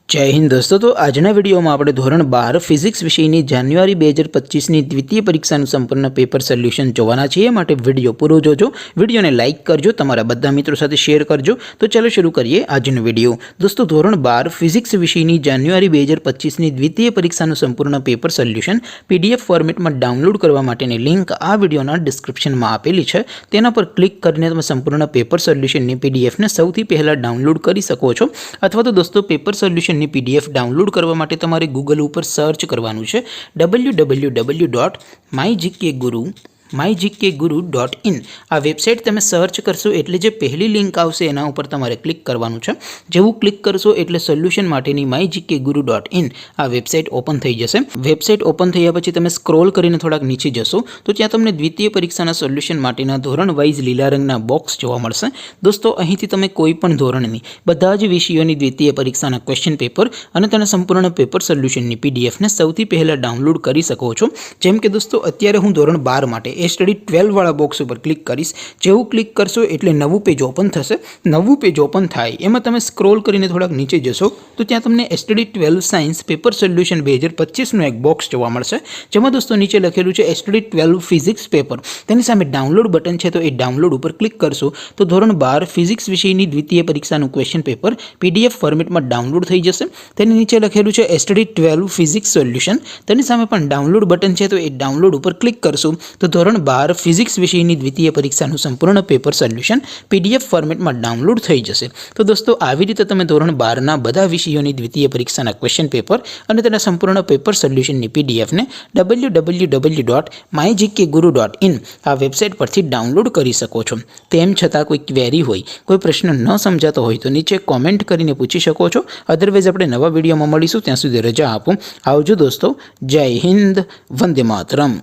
जय हिंद दोस्तों। तो आजना वीडियो में આપણે ધોરણ 12 ફિઝિક્સ વિષયની જાન્યુઆરી 2025 ની દ્વિતીય પરીક્ષાનું સંપૂર્ણ પેપર સોલ્યુશન જોવાના છીએ। માટે વિડિયો પૂરો જોજો, વિડિયોને લાઈક કરજો, તમારા બધા મિત્રો સાથે શેર કરજો। તો ચલો શરૂ કરીએ આજનો વિડિયો। દોસ્તો ધોરણ 12 ફિઝિક્સ વિષયની જાન્યુઆરી 2025 ની દ્વિતીય પરીક્ષાનું સંપૂર્ણ પેપર સોલ્યુશન પીડીએફ ફોર્મેટમાં ડાઉનલોડ કરવા માટેની લિંક આ વિડિયોના ડિસ્ક્રિપ્શનમાં આપેલી છે। તેના પર ક્લિક કરીને તમે સંપૂર્ણ પેપર સોલ્યુશનની પીડીએફને સૌથી પહેલા ડાઉનલોડ કરી શકો છો। અથવા તો દોસ્તો પેપર સોલ્યુશન पीडीएफ डाउनलॉड करवा माटे तमारे गूगल पर सर्च करवानुं छे www.mygkguru.in आ वेबसाइट तमे सर्च करशो एटले जे पहली लिंक आवशे एना उपर तमारे क्लिक करवानुं छे। जेवुं क्लिक करशो एटले सोल्यूशन माटेनी mygkguru.in आ वेबसाइट ओपन थई जशे। वेबसाइट ओपन थया पछी तमे स्क्रॉल करीने थोड़ाक नीचे जशो तो त्यां तमने द्वितीय परीक्षाना सोल्यूशन माटेना धोरण वाइज लीला रंगना बॉक्स जोवा मळशे। दोस्तों અહીંથી તમે કોઈ પણ ધોરણની બધા જ વિષયોની દ્વિતીય પરીક્ષાના ક્વેશ્ચન પેપર અને તેના સંપૂર્ણ પેપર સોલ્યુશનની પીડીએફને સૌથી પહેલા ડાઉનલોડ કરી શકો છો। જેમ કે દોસ્તો અત્યારે હું ધોરણ 12 માટે એ સ્ટડી 12 વાળા બોક્સ ઉપર ક્લિક કરીશ। જેવું ક્લિક કરશો એટલે નવું પેજ ઓપન થશે। નવું પેજ ઓપન થાય એમાં તમે સ્ક્રોલ કરીને થોડાક નીચે જશો તો ત્યાં તમને સ્ટડી 12 સાયન્સ પેપર સોલ્યુશન 2025 નું એક બોક્સ જોવા મળશે। જેમાં દોસ્તો નીચે લખેલું છે સ્ટડી 12 ફિઝિક્સ પેપર। તેની સામે ડાઉનલોડ બટન છે તો એ ડાઉનલોડ ઉપર ક્લિક કરશો તો ધોરણ 12 ફિઝિક્સ વિષયની દ્વિતીય પરીક્ષાનું ક્વેશ્ચન પેપર પીડીએફ ફોર્મેટમાં ડાઉનલોડ થઈ જશે। તેની નીચે લખેલું છે સ્ટડી 12 ફિઝિક્સ સોલ્યુશન। તેની સામે પણ ડાઉનલોડ બટન છે તો એ ડાઉનલોડ ઉપર ક્લિક કરશો તો ધોરણ 12 ફિઝિક્સ વિષયની દ્વિતીય પરીક્ષાનું સંપૂર્ણ પેપર સોલ્યુશન પીડીએફ ફોર્મેટમાં ડાઉનલોડ થઈ જશે। તો દોસ્તો આવી રીતે તમે ધોરણ 12 ના બધા વિષયોની દ્વિતીય પરીક્ષાના ક્વેશ્ચન પેપર અને તેના સંપૂર્ણ પેપર સોલ્યુશનની પીડીએફને www.mygkguru.in આ વેબસાઇટ પરથી ડાઉનલોડ કરી શકો છો। તેમ છતાં કોઈ ક્વેરી હોય, કોઈ પ્રશ્ન ન સમજાતો હોય તો નીચે કોમેન્ટ કરીને પૂછી શકો છો। અધરવાઇઝ આપણે નવા વિડીયોમાં મળીશું, ત્યાં સુધી રજા આપો। આવજો દોસ્તો। જય હિન્દ, વંદે માતરમ।